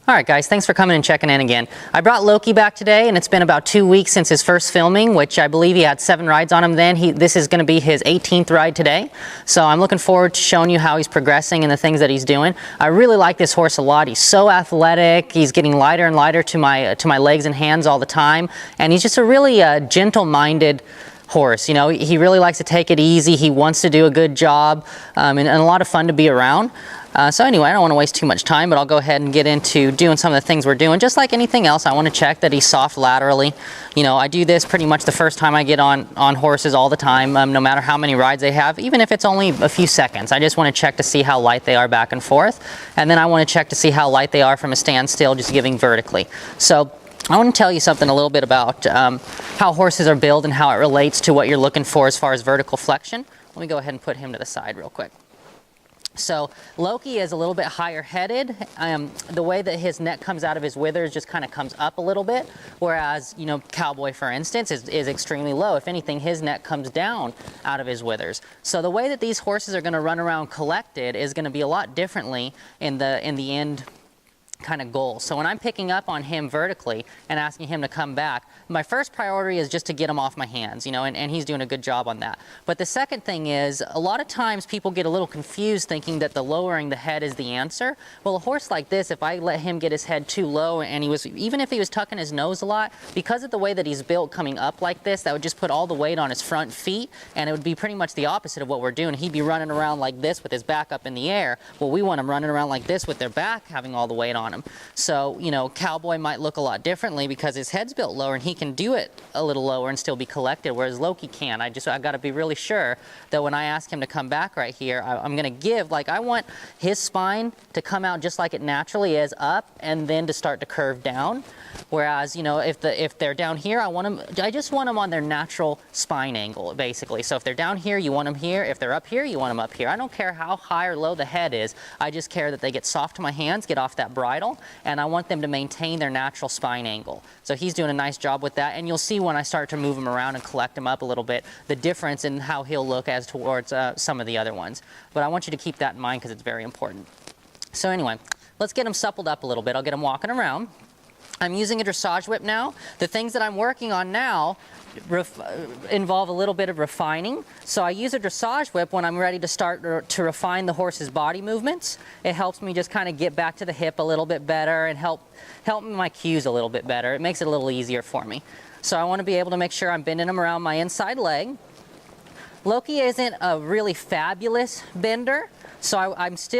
All right, guys, thanks for coming and checking in again. I brought Loki back today, and it's been about 2 weeks since his first filming, which I believe he had 7 rides on him then. This is going to be his 18th ride today. So I'm looking forward to showing you how he's progressing and the things that he's doing. I really like this horse a lot. He's so athletic. He's getting lighter and lighter to my legs and hands all the time. And he's just a really gentle-minded horse. You know, he really likes to take it easy. He wants to do a good job, and a lot of fun to be around. So anyway, I don't want to waste too much time, but I'll go ahead and get into doing some of the things we're doing. Just like anything else, I want to check that he's soft laterally. You know, I do this pretty much the first time I get on horses all the time, no matter how many rides they have, even if it's only a few seconds. I just want to check to see how light they are back and forth. And then I want to check to see how light they are from a standstill, just giving vertically. So I want to tell you something a little bit about how horses are built and how it relates to what you're looking for as far as vertical flexion. Let me go ahead and put him to the side real quick. So Loki is a little bit higher headed. The way that his neck comes out of his withers just kind of comes up a little bit, whereas, you know, Cowboy, for instance, is extremely low. If anything, his neck comes down out of his withers. So the way that these horses are going to run around collected is going to be a lot differently in the end kind of goal. So when I'm picking up on him vertically and asking him to come back, my first priority is just to get him off my hands, you know, and he's doing a good job on that. But the second thing is, a lot of times people get a little confused thinking that the lowering the head is the answer. Well, a horse like this, if I let him get his head too low and even if he was tucking his nose a lot, because of the way that he's built coming up like this, that would just put all the weight on his front feet, and it would be pretty much the opposite of what we're doing. He'd be running around like this with his back up in the air. Well, we want him running around like this with their back having all the weight on him. So, you know, Cowboy might look a lot differently because his head's built lower and he can do it a little lower and still be collected, whereas Loki can't. I got to be really sure that when I ask him to come back right here, I'm going to give, like, I want his spine to come out just like it naturally is, up, and then to start to curve down. Whereas, you know, if they're down here, I just want them on their natural spine angle, basically. So if they're down here, you want them here. If they're up here, you want them up here. I don't care how high or low the head is. I just care that they get soft to my hands, get off that bridle, and I want them to maintain their natural spine angle. So he's doing a nice job with that, and you'll see when I start to move him around and collect him up a little bit, the difference in how he'll look as towards some of the other ones. But I want you to keep that in mind because it's very important. So anyway, let's get him suppled up a little bit. I'll get him walking around. I'm using a dressage whip now. The things that I'm working on now involve a little bit of refining. So I use a dressage whip when I'm ready to start to refine the horse's body movements. It helps me just kind of get back to the hip a little bit better and help my cues a little bit better. It makes it a little easier for me. So I want to be able to make sure I'm bending him around my inside leg. Loki isn't a really fabulous bender. So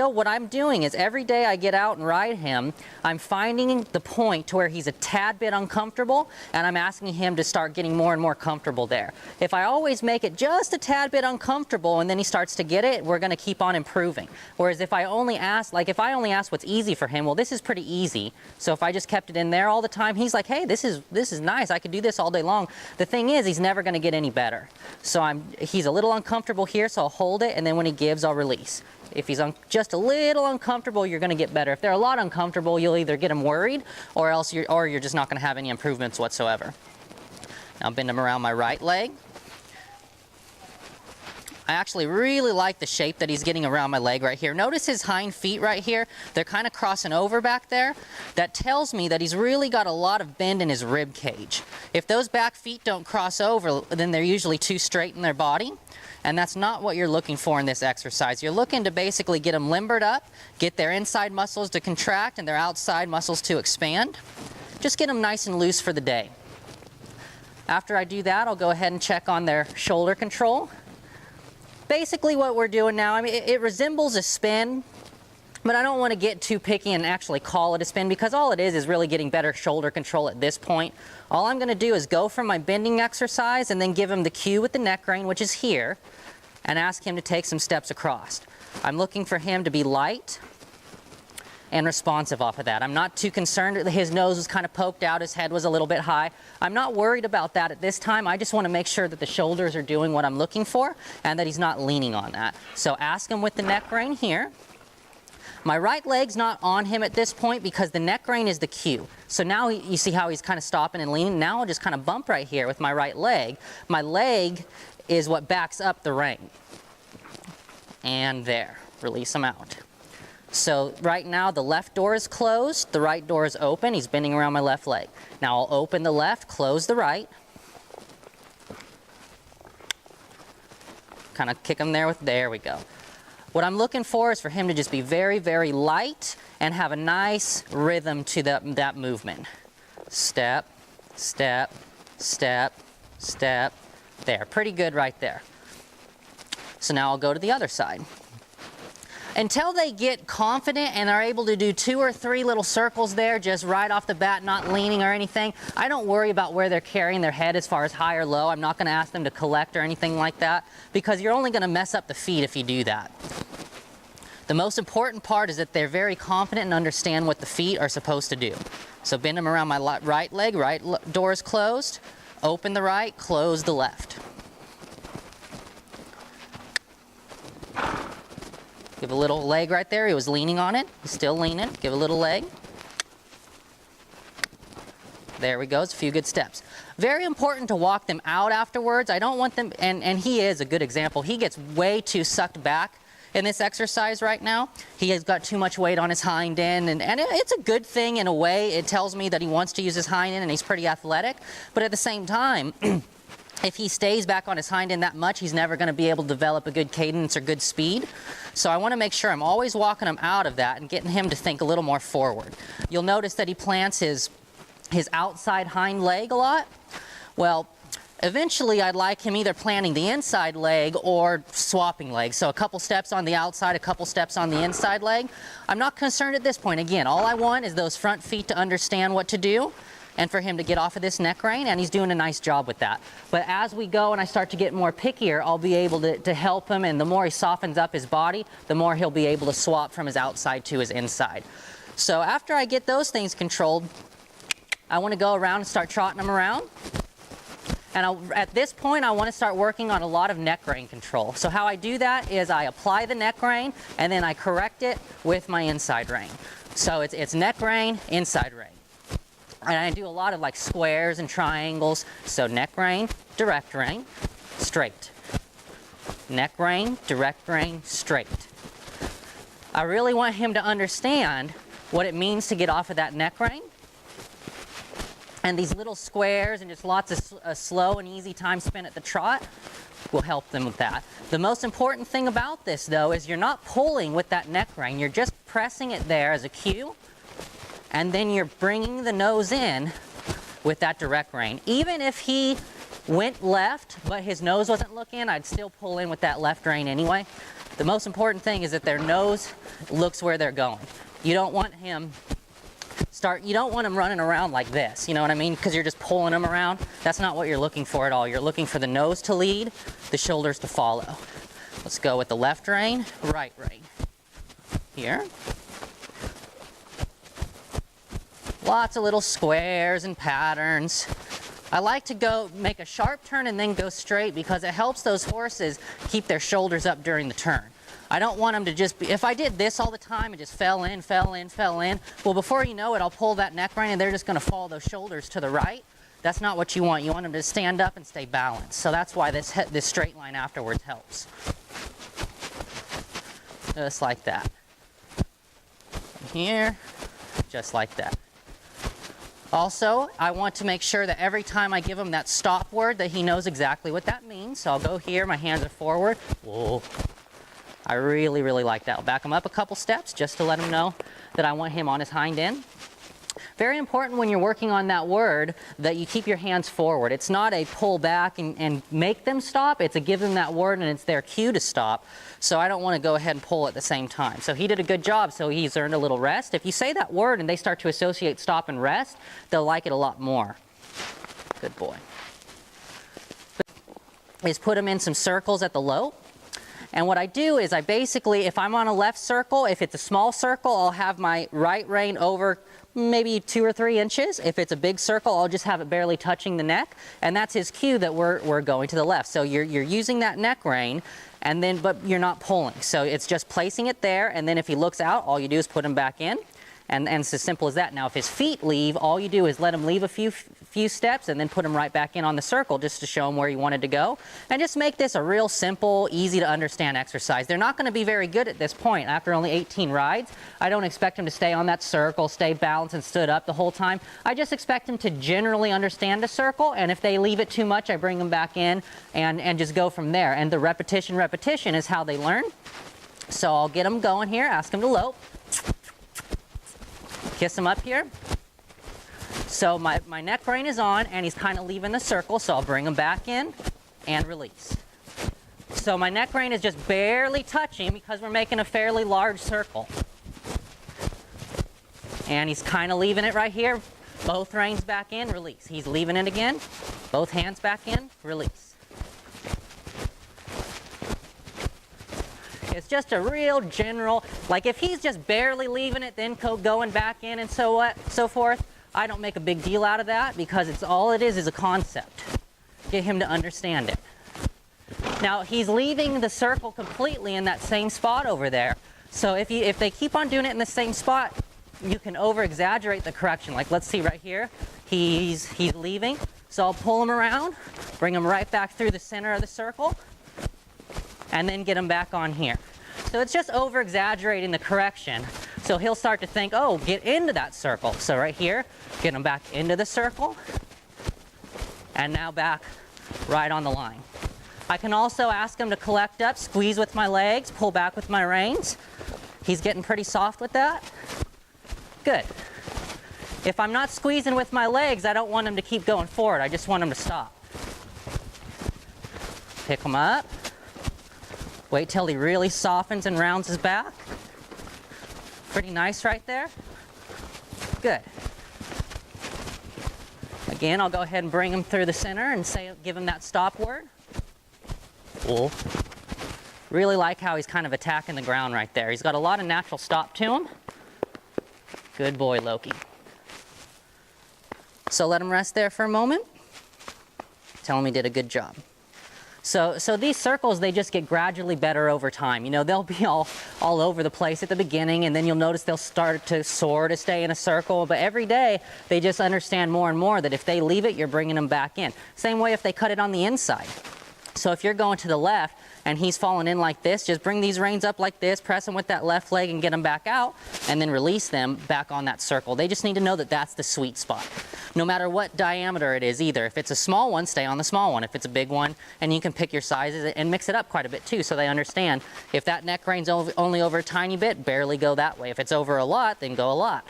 what I'm doing is every day I get out and ride him, I'm finding the point to where he's a tad bit uncomfortable, and I'm asking him to start getting more and more comfortable there. If I always make it just a tad bit uncomfortable and then he starts to get it, we're going to keep on improving. Whereas if I only ask what's easy for him, well, this is pretty easy. So if I just kept it in there all the time, he's like, hey, this is nice. I could do this all day long. The thing is, he's never going to get any better. So he's a little uncomfortable here, so I'll hold it, and then when he gives, I'll release. If he's just a little uncomfortable, you're going to get better. If they're a lot uncomfortable, you'll either get them worried or else you're just not going to have any improvements whatsoever. Now bend him around my right leg. I actually really like the shape that he's getting around my leg right here. Notice his hind feet right here. They're kind of crossing over back there. That tells me that he's really got a lot of bend in his rib cage. If those back feet don't cross over, then they're usually too straight in their body. And that's not what you're looking for in this exercise. You're looking to basically get them limbered up, get their inside muscles to contract and their outside muscles to expand. Just get them nice and loose for the day. After I do that, I'll go ahead and check on their shoulder control. Basically what we're doing now, I mean, it resembles a spin, but I don't want to get too picky and actually call it a spin because all it is really getting better shoulder control at this point. All I'm going to do is go from my bending exercise and then give him the cue with the neck rein, which is here, and ask him to take some steps across. I'm looking for him to be light and responsive off of that. I'm not too concerned that his nose was kind of poked out, his head was a little bit high. I'm not worried about that at this time. I just want to make sure that the shoulders are doing what I'm looking for and that he's not leaning on that. So ask him with the neck rein here. My right leg's not on him at this point because the neck rein is the cue. So now you see how he's kind of stopping and leaning. Now I'll just kind of bump right here with my right leg. My leg is what backs up the rein. And there, release him out. So right now the left door is closed, the right door is open. He's bending around my left leg. Now I'll open the left, close the right. Kind of kick him there we go. What I'm looking for is for him to just be very, very light and have a nice rhythm to that movement. Step, step, step, step. There, pretty good right there. So now I'll go to the other side. Until they get confident and are able to do 2 or 3 little circles there just right off the bat, not leaning or anything, I don't worry about where they're carrying their head as far as high or low. I'm not going to ask them to collect or anything like that, because you're only going to mess up the feet if you do that. The most important part is that they're very confident and understand what the feet are supposed to do. So bend them around my right leg, right door is closed, open the right, close the left. Give a little leg right there. He was leaning on it. He's still leaning. Give a little leg. There we go. It's a few good steps. Very important to walk them out afterwards. I don't want them, and he is a good example. He gets way too sucked back in this exercise right now. He has got too much weight on his hind end, and it's a good thing in a way. It tells me that he wants to use his hind end and he's pretty athletic. But at the same time, if he stays back on his hind end that much, he's never going to be able to develop a good cadence or good speed. So I want to make sure I'm always walking him out of that and getting him to think a little more forward. You'll notice that he plants his outside hind leg a lot. Well, eventually I'd like him either planting the inside leg or swapping legs. So a couple steps on the outside, a couple steps on the inside leg. I'm not concerned at this point. Again, all I want is those front feet to understand what to do, and for him to get off of this neck rein, and he's doing a nice job with that. But as we go and I start to get more pickier, I'll be able to help him, and the more he softens up his body, the more he'll be able to swap from his outside to his inside. So after I get those things controlled, I want to go around and start trotting him around. And at this point, I want to start working on a lot of neck rein control. So how I do that is I apply the neck rein, and then I correct it with my inside rein. So it's neck rein, inside rein. And I do a lot of like squares and triangles. So neck rein, direct rein, straight. Neck rein, direct rein, straight. I really want him to understand what it means to get off of that neck rein. And these little squares and just lots of slow and easy time spent at the trot will help them with that. The most important thing about this though is you're not pulling with that neck rein. You're just pressing it there as a cue. And then you're bringing the nose in with that direct rein. Even if he went left, but his nose wasn't looking, I'd still pull in with that left rein anyway. The most important thing is that their nose looks where they're going. You don't want him running around like this, you know what I mean? Because you're just pulling him around. That's not what you're looking for at all. You're looking for the nose to lead, the shoulders to follow. Let's go with the left rein, right rein. Here. Lots of little squares and patterns. I like to make a sharp turn and then go straight because it helps those horses keep their shoulders up during the turn. I don't want them to just be, if I did this all the time and just fell in, well, before you know it, I'll pull that neck rein and they're just going to fall those shoulders to the right. That's not what you want. You want them to stand up and stay balanced. So that's why this straight line afterwards helps. Just like that. Here, just like that. Also, I want to make sure that every time I give him that stop word that he knows exactly what that means. So I'll go here, my hands are forward. Whoa. I really, really like that. I'll back him up a couple steps just to let him know that I want him on his hind end. Very important when you're working on that word that you keep your hands forward. It's not a pull back and make them stop. It's a give them that word and it's their cue to stop. So I don't want to go ahead and pull at the same time. So he did a good job, so he's earned a little rest. If you say that word and they start to associate stop and rest, they'll like it a lot more. Good boy. Is put him in some circles at the lope. And what I do is I basically, if I'm on a left circle, if it's a small circle, I'll have my right rein over maybe 2 or 3 inches. If it's a big circle, I'll just have it barely touching the neck. And that's his cue that we're going to the left. So you're using that neck rein, and then, but you're not pulling. So it's just placing it there, and then if he looks out, all you do is put him back in. And it's as simple as that. Now, if his feet leave, all you do is let him leave a few steps and then put him right back in on the circle just to show him where you wanted to go. And just make this a real simple, easy to understand exercise. They're not going to be very good at this point. After only 18 rides, I don't expect them to stay on that circle, stay balanced and stood up the whole time. I just expect them to generally understand a circle, and if they leave it too much, I bring them back in and just go from there. And the repetition is how they learn. So I'll get them going here, ask them to lope. Kiss him up here. So my neck rein is on and he's kind of leaving the circle, so I'll bring him back in and release. So my neck rein is just barely touching because we're making a fairly large circle. And he's kind of leaving it right here. Both reins back in, release. He's leaving it again. Both hands back in, release. It's just a real general, like if he's just barely leaving it, then going back in and so forth, I don't make a big deal out of that because it's all it is a concept. Get him to understand it. Now he's leaving the circle completely in that same spot over there. So if they keep on doing it in the same spot, you can over exaggerate the correction. Like let's see right here, he's leaving. So I'll pull him around, bring him right back through the center of the circle, and then get him back on here. So it's just over exaggerating the correction. So he'll start to think, oh, get into that circle. So right here, get him back into the circle, and now back right on the line. I can also ask him to collect up, squeeze with my legs, pull back with my reins. He's getting pretty soft with that. Good. If I'm not squeezing with my legs, I don't want him to keep going forward. I just want him to stop. Pick him up. Wait till he really softens and rounds his back. Pretty nice right there. Good. Again, I'll go ahead and bring him through the center and give him that stop word. Cool. Really like how he's kind of attacking the ground right there. He's got a lot of natural stop to him. Good boy, Loki. So let him rest there for a moment. Tell him he did a good job. So these circles, they just get gradually better over time. You know, they'll be all over the place at the beginning, and then you'll notice they'll start to soar to stay in a circle. But every day, they just understand more and more that if they leave it, you're bringing them back in. Same way if they cut it on the inside. So if you're going to the left and he's falling in like this, just bring these reins up like this, press them with that left leg and get them back out, and then release them back on that circle. They just need to know that that's the sweet spot. No matter what diameter it is either. If it's a small one, stay on the small one. If it's a big one, and you can pick your sizes and mix it up quite a bit too, so they understand. If that neck rein's only over a tiny bit, barely go that way. If it's over a lot, then go a lot.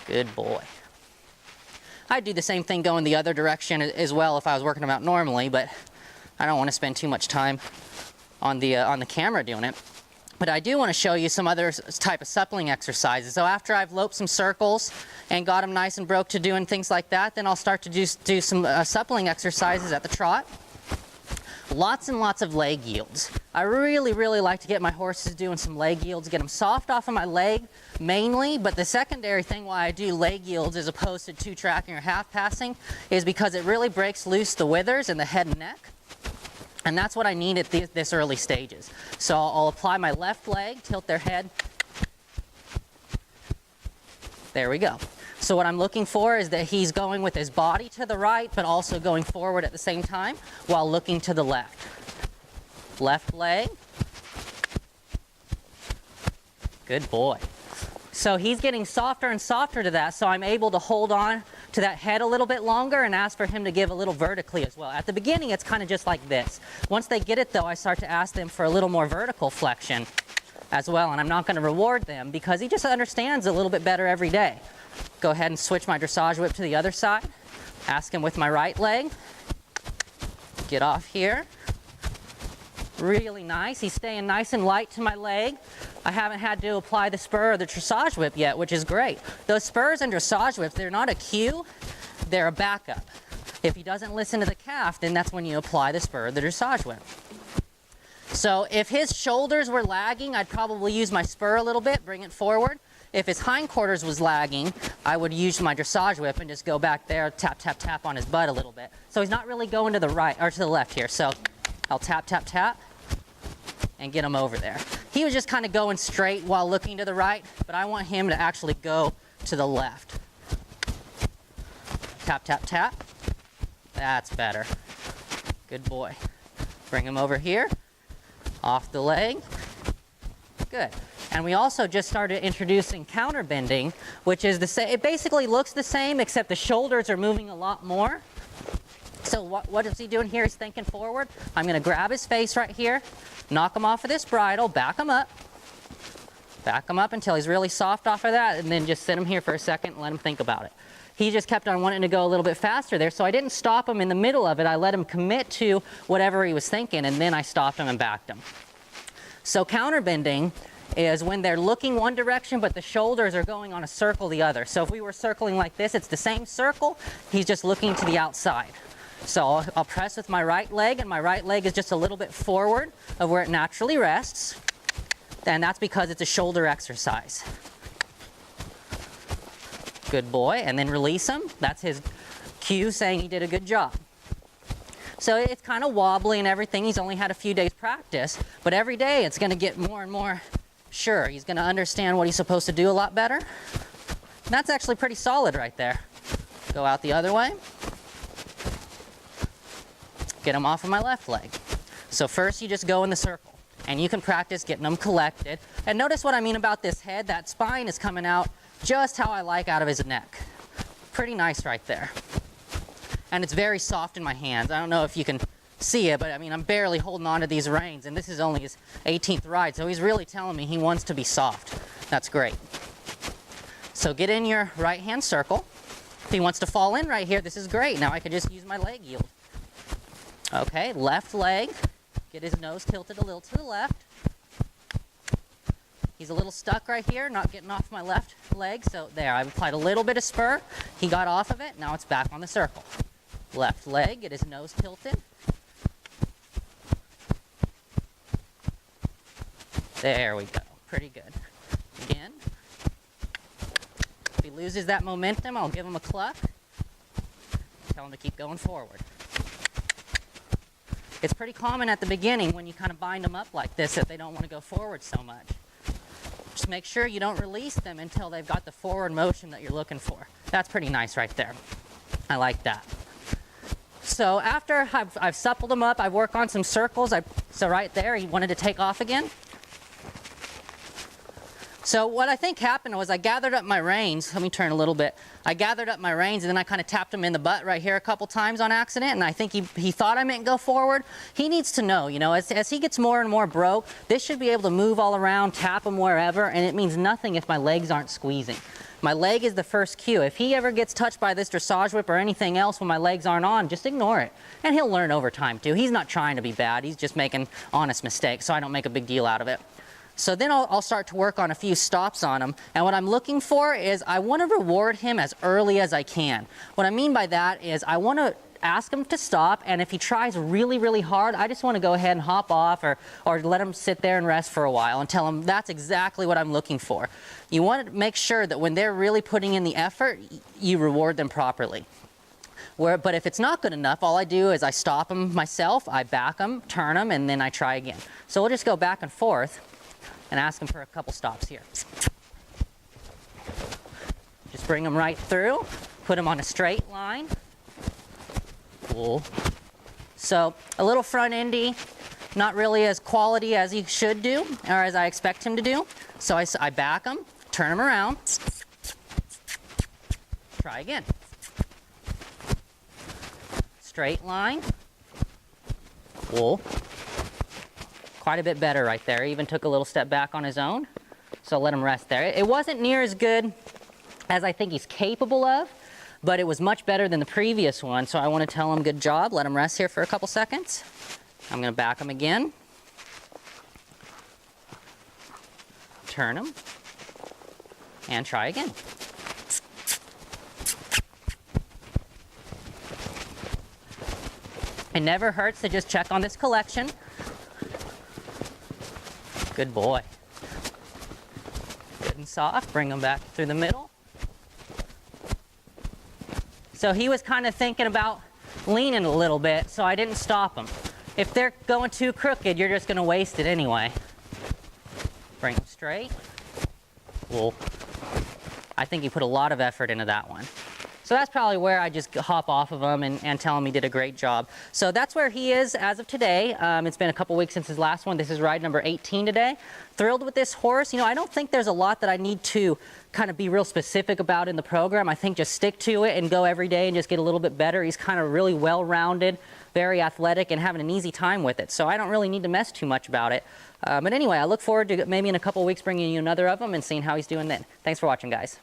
Good boy. I'd do the same thing going the other direction as well if I was working them out normally, but I don't want to spend too much time on the camera doing it. But I do want to show you some other type of suppling exercises. So after I've loped some circles and got them nice and broke to doing things like that, then I'll start to do some suppling exercises at the trot. Lots and lots of leg yields. I really like to get my horses doing some leg yields, get them soft off of my leg mainly, but the secondary thing why I do leg yields as opposed to two tracking or half passing is because it really breaks loose the withers and the head and neck. And that's what I need at this early stages. So I'll apply my left leg, tilt their head. There we go. So what I'm looking for is that he's going with his body to the right, but also going forward at the same time while looking to the left. Left leg. Good boy. So he's getting softer and softer to that, so I'm able to hold on to that head a little bit longer and ask for him to give a little vertically as well. At the beginning, it's kind of just like this. Once they get it, though, I start to ask them for a little more vertical flexion as well, and I'm not going to reward them because he just understands a little bit better every day. Go ahead and switch my dressage whip to the other side. Ask him with my right leg. Get off here. Really nice. He's staying nice and light to my leg. I haven't had to apply the spur or the dressage whip yet, which is great. Those spurs and dressage whips, they're not a cue, they're a backup. If he doesn't listen to the calf, then that's when you apply the spur or the dressage whip. So if his shoulders were lagging, I'd probably use my spur a little bit, bring it forward. If his hindquarters was lagging, I would use my dressage whip and just go back there, tap, tap, tap on his butt a little bit. So he's not really going to the right or to the left here. So I'll tap, tap, tap and get him over there. he was just kind of going straight while looking to the right, but I want him to actually go to the left. Tap, tap, tap. That's better. Good boy. Bring him over here. Off the leg. Good. And we also just started introducing counter bending, which is the same. It basically looks the same, except the shoulders are moving a lot more. So what is he doing here? He's thinking forward. I'm going to grab his face right here, knock him off of this bridle, back him up until he's really soft off of that, and then just sit him here for a second and let him think about it. He just kept on wanting to go a little bit faster there, so I didn't stop him in the middle of it. I let him commit to whatever he was thinking, and then I stopped him and backed him. So counter bending is when they're looking one direction, but the shoulders are going on a circle the other. So if we were circling like this, it's the same circle, he's just looking to the outside. So I'll press with my right leg, and my right leg is just a little bit forward of where it naturally rests. And that's because it's a shoulder exercise. Good boy. And then release him. That's his cue saying he did a good job. So it's kind of wobbly and everything. He's only had a few days practice, but every day it's going to get more and more sure. He's going to understand what he's supposed to do a lot better. And that's actually pretty solid right there. Go out the other way. Get him off of my left leg. So first you just go in the circle, and you can practice getting them collected. And notice what I mean about this head. That spine is coming out just how I like out of his neck. Pretty nice right there. And it's very soft in my hands. I don't know if you can see it, but I mean, I'm barely holding on to these reins, and this is only his 18th ride, so he's really telling me he wants to be soft. That's great. So get in your right hand circle. If he wants to fall in right here, this is great. Now I could just use my leg yield. Okay, left leg. Get his nose tilted a little to the left. He's a little stuck right here, not getting off my left leg. So there, I've applied a little bit of spur. He got off of it. Now it's back on the circle. Left leg, get his nose tilted. There we go. Pretty good. Again. If he loses that momentum, I'll give him a cluck. Tell him to keep going forward. It's pretty common at the beginning when you kind of bind them up like this that they don't want to go forward so much. Just make sure you don't release them until they've got the forward motion that you're looking for. That's pretty nice right there. I like that. So after I've suppled them up, I've worked on some circles. So right there, he wanted to take off again. So what I think happened was I gathered up my reins. Let me turn a little bit. I gathered up my reins, and then I kind of tapped him in the butt right here a couple times on accident, and I think he thought I meant go forward. He needs to know, as he gets more and more broke, this should be able to move all around, tap him wherever, and it means nothing if my legs aren't squeezing. My leg is the first cue. If he ever gets touched by this dressage whip or anything else when my legs aren't on, just ignore it. And he'll learn over time too. He's not trying to be bad. He's just making honest mistakes, so I don't make a big deal out of it. So then I'll start to work on a few stops on him. And what I'm looking for is I want to reward him as early as I can. What I mean by that is I want to ask him to stop, and if he tries really, really hard, I just want to go ahead and hop off or let him sit there and rest for a while and tell him that's exactly what I'm looking for. You want to make sure that when they're really putting in the effort, you reward them properly. But if it's not good enough, all I do is I stop him myself, I back him, turn him, and then I try again. So we'll just go back and forth and ask him for a couple stops here. Just bring him right through, put him on a straight line. Cool. So a little front endy, not really as quality as he should do, or as I expect him to do. So I back him, turn him around, try again. Straight line. Cool. Quite a bit better right there. He even took a little step back on his own. So let him rest there. It wasn't near as good as I think he's capable of, but it was much better than the previous one. So I want to tell him good job. Let him rest here for a couple seconds. I'm going to back him again. Turn him. And try again. It never hurts to just check on this collection. Good boy. Good and soft. Bring him back through the middle. So he was kind of thinking about leaning a little bit, so I didn't stop him. If they're going too crooked, you're just going to waste it anyway. straight. Well, I think he put a lot of effort into that one. So that's probably where I just hop off of him and tell him he did a great job. So that's where he is as of today. It's been a couple weeks since his last one. This is ride number 18 today. Thrilled with this horse. You know, I don't think there's a lot that I need to kind of be real specific about in the program. I think just stick to it and go every day and just get a little bit better. He's kind of really well-rounded, very athletic, and having an easy time with it. So I don't really need to mess too much about it. But anyway, I look forward to maybe in a couple weeks bringing you another of them and seeing how he's doing then. Thanks for watching, guys.